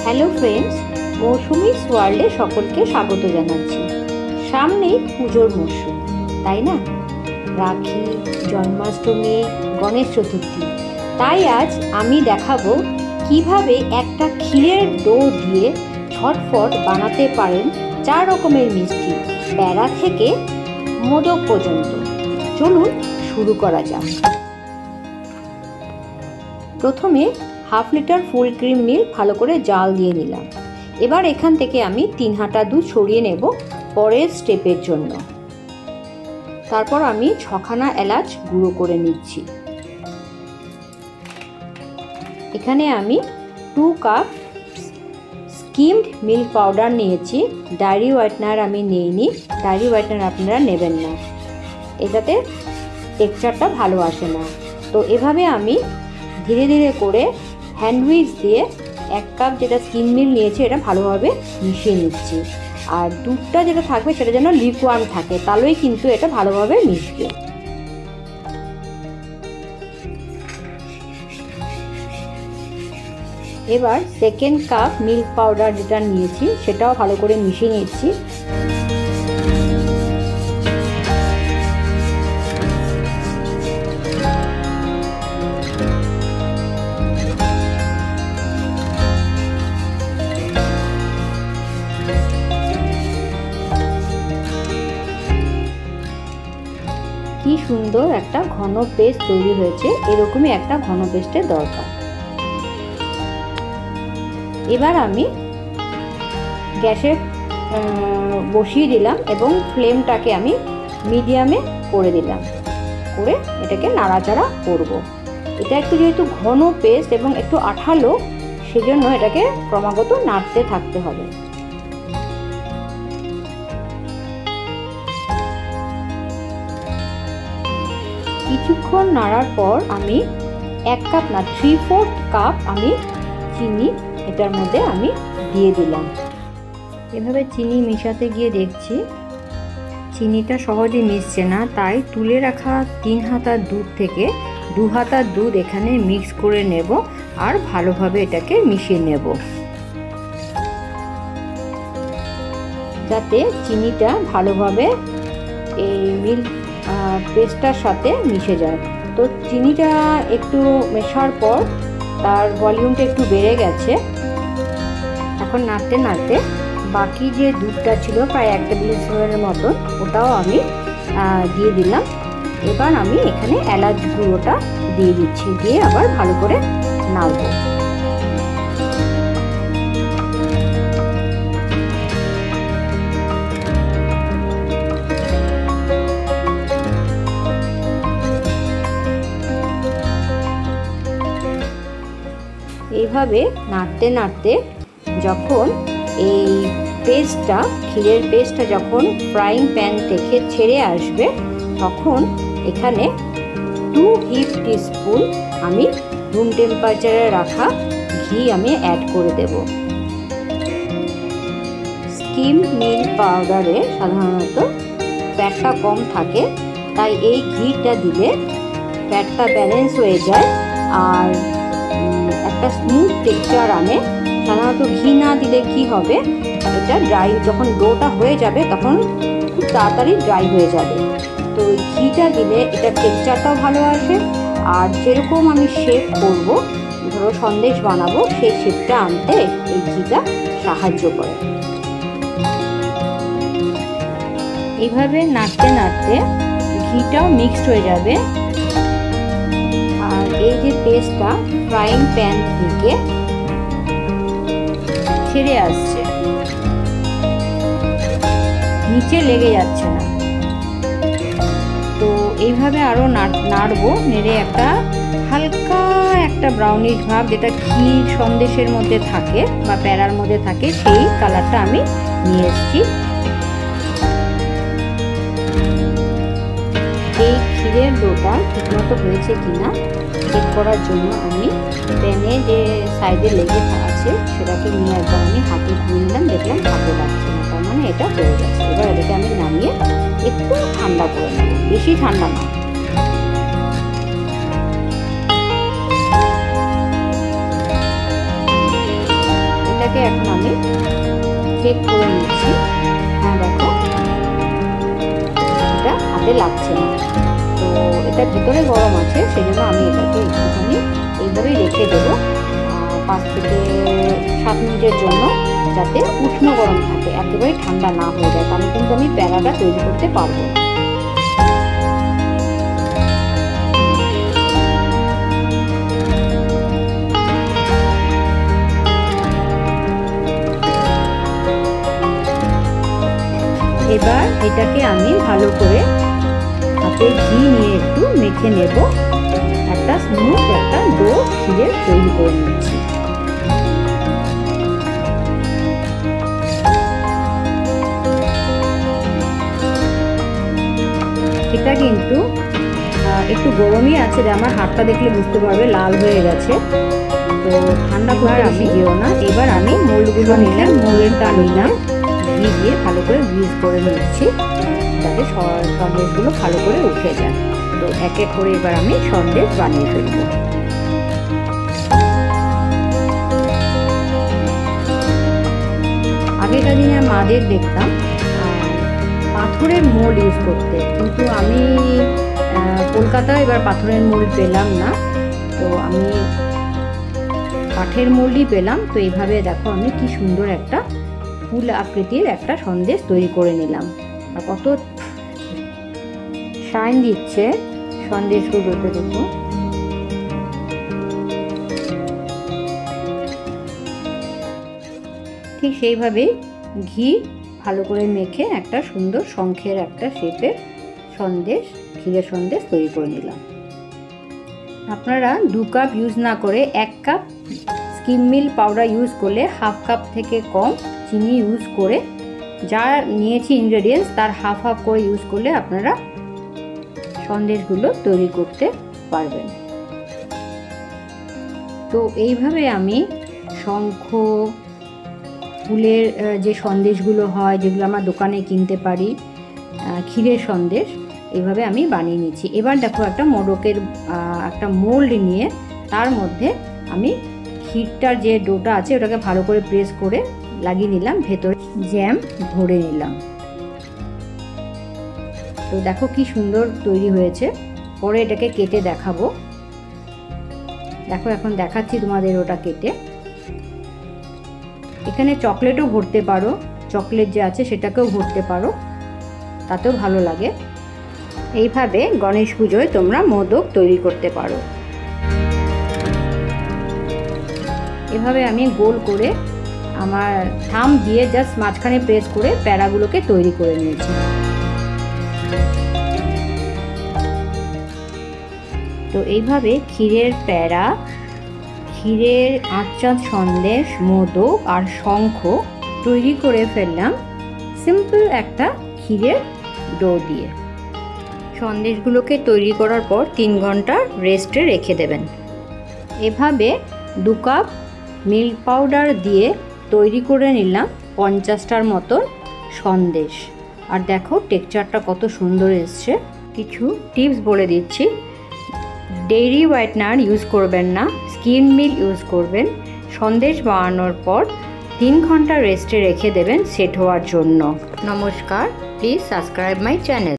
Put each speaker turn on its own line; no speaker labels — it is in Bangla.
হ্যালো ফ্রেন্ডস, মৌসুমিস ওয়ার্ল্ডে সকলকে স্বাগত জানাচ্ছি। সামনেই পুজোর মরশুম, তাই না? রাখি, জন্মাষ্টমী, গণেশ চতুর্থী। তাই আজ আমি দেখাবো কিভাবে একটা ক্ষীরের ডো দিয়ে ঝটফট বানাতে পারেন 4 রকমের মিষ্টি, প্যাড়া থেকে মোদক পর্যন্ত। চলুন শুরু করা যাক। প্রথমে half litre full cream milk ভালো করে জাল দিয়ে নিলাম। এবার এখান থেকে আমি 3 হাঁটা দুধ সরিয়ে নেব পরের স্টেপের জন্য। তারপর আমি 6খানা এলাচ গুঁড়ো করে নিচ্ছি। এখানে আমি 2 কাপ স্কিমড মিল্ক পাউডার নিয়েছি। ডায়েরি হোয়াইটনার আমি নিইনি, ডায়েরি হোয়াইটনার আপনারা নেবেন না, এটাতে টেক্সচারটা ভালো আসে না। তো এভাবে আমি ধীরে ধীরে করে হ্যান্ড হুইস্ক দিয়ে 1 কাপ যেটা স্কিম মিল্ক নিয়েছি এটা ভালোভাবে মিশিয়ে নিচ্ছি। আর দুধটা যেটা থাকবে সেটা যেন লিকুয়ার্ম থাকে, তাহলেই কিন্তু এটা ভালোভাবে মিশবে। এবার 2nd কাপ মিল্ক পাউডার যেটা নিয়েছি সেটাও ভালো করে মিশিয়ে নিচ্ছি। কি সুন্দর একটা ঘন পেস্ট তৈরি হয়েছে, এরকমই একটা ঘন পেস্টের দরকার। এবার আমি গ্যাসে বসিয়ে দিলাম এবং ফ্লেমটাকে আমি মিডিয়ামে করে দিলাম, করে এটাকে নাড়াচাড়া করব। এটা একটু যেহেতু ঘন পেস্ট এবং একটু আঠালো, সেজন্য এটাকে ক্রমাগত নাড়তে থাকতে হবে। কিছুক্ষণ নাড়ার পর আমি 1 কাপ না 3/4 কাপ আমি চিনি এটার মধ্যে আমি দিয়ে দিলাম। এভাবে চিনি মেশাতে গিয়ে দেখছি চিনিটা সহজে মিশছে না, তাই তুলে রাখা 3 হাতা দুধ থেকে 2 হাতা দুধ এখানে মিক্স করে নেব আর ভালোভাবে এটাকে মিশিয়ে নেব, যাতে চিনিটা ভালোভাবে এই মিল্ক পেস্টটার সাথে মিশে যায়। তো চিনিটা একটু মেশার পর তার ভলিউমটা একটু বেড়ে গেছে। এখন নাড়তে নাড়তে বাকি যে দুধটা ছিল প্রায় 1 টেবিল স্পুনের মতো, ওটাও আমি দিয়ে দিলাম। এবার আমি এখানে এলাচ গুঁড়োটা দিয়ে দিচ্ছি, দিয়ে আবার ভালো করে নাড়বো। এইভাবে নাড়তে নাড়তে যখন এই পেস্টটা, ক্ষীরের পেস্টটা যখন ফ্রাইং প্যান থেকে ছেড়ে আসবে, তখন এখানে 2 হিপ টিস্পুন আমি রুম টেম্পারেচারে রাখা ঘি আমি অ্যাড করে দেব। স্কিম মিল্ক পাউডারে সাধারণত ফ্যাটটা কম থাকে, তাই এই ঘিটা দিলে ফ্যাটটা ব্যালেন্স হয়ে যায় আর একটা স্মুথ টেক্সচার আনে। সাধারণত ঘি না দিলে কি হবে, এটা ড্রাই, যখন ডোটা হয়ে যাবে তখন খুব তাড়াতাড়ি ড্রাই হয়ে যাবে। তো ঘিটা দিলে এটা টেক্সচারটাও ভালো আসে, আর যেরকম আমি শেপ করব, ধরো সন্দেশ বানাবো, সেই শেপটা আনতে এই ঘিটা সাহায্য করে। এইভাবে নাড়তে নাড়তে ঘিটাও মিক্সড হয়ে যাবে আর এই যে পেস্টটা ফ্রাইং প্যান থেকে ছেড়ে আসছে, নিচে লেগে যাচ্ছে না। তো এইভাবে আরও নাড়বো, নেড়ে একটা হালকা একটা ব্রাউনিশ ভাব, যেটা ক্ষীর সন্দেশের মধ্যে থাকে বা প্যাড়ার মধ্যে থাকে, সেই কালারটা আমি নিয়ে এসেছি। এই ক্ষীরের ডোটা ঠিকমতো হয়েছে কিনা চেক করার জন্য আমি প্যানে যে সাইডে লেগে আছে সেটাকে নিয়ে একবার আমি হাতে ধুয়ে নিলাম, দেখলাম হাতে লাগছে না, তার মানে এটা হয়ে গেছে। এবার এটাকে আমি নামিয়ে একটু ঠান্ডা করে নেব, বেশি ঠান্ডা না। এটাকে এখন আমি চেক করে নিচ্ছি। হ্যাঁ দেখো, এটা হাতে লাগছে না। তো এটা ভিতরে গরম আছে, সেজন্য আমি এটাকে একটুখানি এইভাবেই রেখে দেবো 5 থেকে 7 মিনিটের জন্য, যাতে উষ্ণ গরম থাকে, একেবারে ঠান্ডা না হয়ে যায়, তাহলে কিন্তু আমি প্যারাটা তৈরি করতে পারবো না। এবার এটাকে আমি ভালো করে হাতে ঘি নিয়ে একটু মেখে নেব, একটা স্মুথ একটা ডো ক্ষীরের তৈরি করে নিচ্ছি। এটা কিন্তু একটু গরমই আছে, আমার হাতটা দেখলে বুঝতে পারবে লাল হয়ে গেছে। তো ঠান্ডা করে আমি দিও না। এবার আমি মোল্ডগুলো নিলাম, মোল্ডটা নিলাম, ঘি দিয়ে ভালো করে গ্রিজ করে নিচ্ছি, যাতে সন্দেশগুলো ভালো করে উঠে যায়। তো এক এক করে এবার আমি সন্দেশ বানিয়ে ফেলব। আগেকার দিনে মাদের দেখতাম পাথরের মোল্ড ইউজ করতে, কিন্তু আমি কলকাতায় এবার পাথরের মোল্ড পেলাম না, তো আমি কাঠের মোল্ডই পেলাম। তো এইভাবে দেখো আমি কি সুন্দর একটা ফুল আকৃতির একটা সন্দেশ তৈরি করে নিলাম, আর কত শাইন দিচ্ছে সন্দেশগুলোতে, দেখো। ঠিক সেইভাবেই ঘি ভালো করে মেখে একটা সুন্দর শঙ্খের একটা শেপের সন্দেশ, ক্ষীরের সন্দেশ তৈরি করে নিলাম। আপনারা 2 কাপ ইউজ না করে 1 cup scheme milk powder use করলে, 1/2 কাপ থেকে কম চিনি ইউজ করে, যা নিয়েছি ইনগ্রেডিয়েন্টস তার হাফ করে ইউজ করলে আপনারা সন্দেশগুলো তৈরি করতে পারবেন। তো এইভাবে আমি শঙ্খ ফুলের যে সন্দেশগুলো হয়, যেগুলো আমরা দোকানে কিনতে পারি, ক্ষীরের সন্দেশ, এইভাবে আমি বানিয়ে নিচ্ছি। এবার দেখো একটা মোদকের একটা মোল্ড নিয়ে তার মধ্যে আমি ক্ষীরটার যে ডোটা আছে ওটাকে ভালো করে প্রেস করে লাগিয়ে নিলাম, ভেতরে জ্যাম ভরে নিলাম। তো দেখো কি সুন্দর তৈরি হয়েছে। পরে এটাকে কেটে দেখাবো। দেখো এখন দেখাচ্ছি তোমাদের ওটা কেটে। এখানে চকলেটও ভরতে পারো, চকলেট যে আছে সেটাকেও ভরতে পারো, তাতেও ভালো লাগে। এইভাবে গণেশ পুজোয় তোমরা মোদক তৈরি করতে পারো। এভাবে আমি গোল করে আমার থাম দিয়ে জাস্ট মাঝখানে প্রেস করে প্যারাগুলোকে তৈরি করে নিয়েছি। তো এইভাবে ক্ষীরের প্যারা, ক্ষীরের আঁচচাঁদ সন্দেশ, মোদক আর শঙ্খ তৈরি করে ফেললাম সিম্পল একটা ক্ষীরের ডো দিয়ে। সন্দেশগুলোকে তৈরি করার পর 3 ঘন্টা রেস্টে রেখে দেবেন। এভাবে 2 কাপ মিল্ক পাউডার দিয়ে তৈরি করে নিলাম 50টার মতন সন্দেশ। আর দেখো টেক্সচারটা কত সুন্দর এসছে। কিছু টিপস বলে দিচ্ছি। ডেইরি হোয়াইটনার ইউজ করবেন না, স্কিম মিল্ক ইউজ করবেন। সন্দেশ বানানোর পর 3 ঘন্টা রেস্টে রেখে দেবেন সেট হওয়ার জন্য। নমস্কার, প্লিজ সাবস্ক্রাইব মাই চ্যানেল।